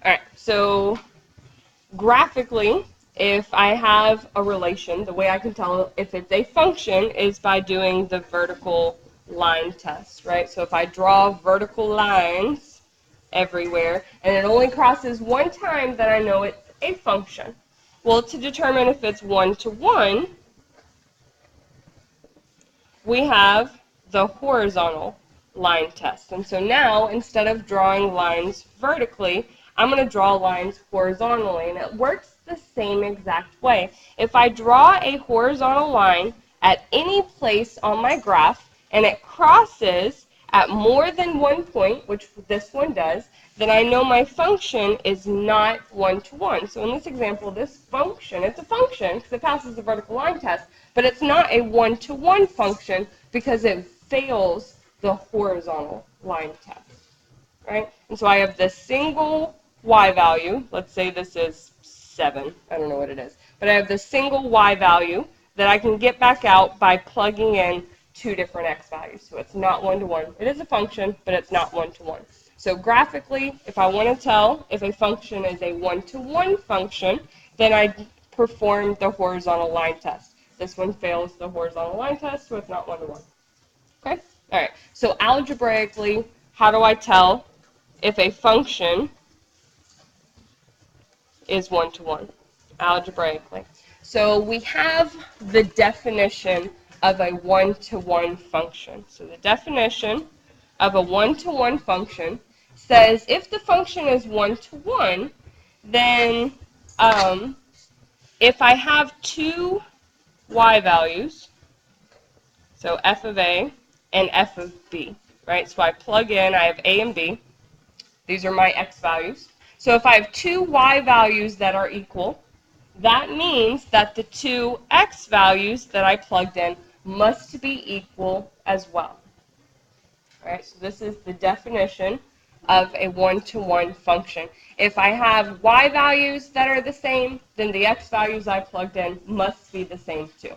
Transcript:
All right, so graphically, if I have a relation, the way I can tell if it's a function is by doing the vertical line test, right? So if I draw vertical lines everywhere, and it only crosses one time, then I know it's a function. Well, to determine if it's one-to-one, we have the horizontal line test. And so now, instead of drawing lines vertically, I'm going to draw lines horizontally, and it works the same exact way. If I draw a horizontal line at any place on my graph, and it crosses at more than one point, which this one does, then I know my function is not one-to-one. So in this example, this function, it's a function because it passes the vertical line test, but it's not a one-to-one function because it fails the horizontal line test, right? And so I have this single y value. Let's say this is 7. I don't know what it is. But I have this single y value that I can get back out by plugging in two different x values. So it's not one-to-one. It is a function, but it's not one-to-one. So graphically, if I want to tell if a function is a one-to-one function, then I perform the horizontal line test. This one fails the horizontal line test, so it's not one-to-one. Okay? All right. So algebraically, how do I tell if a function is one-to-one? Algebraically. So we have the definition of a one-to-one function. So the definition of a one-to-one function says if the function is one-to-one, then if I have two y values, so f of a and f of b, right? So I plug in, I have a and b. These are my x values. So if I have two y values that are equal, that means that the two x values that I plugged in must be equal as well. All right, so this is the definition of a one-to-one function. If I have y values that are the same, then the x values I plugged in must be the same too.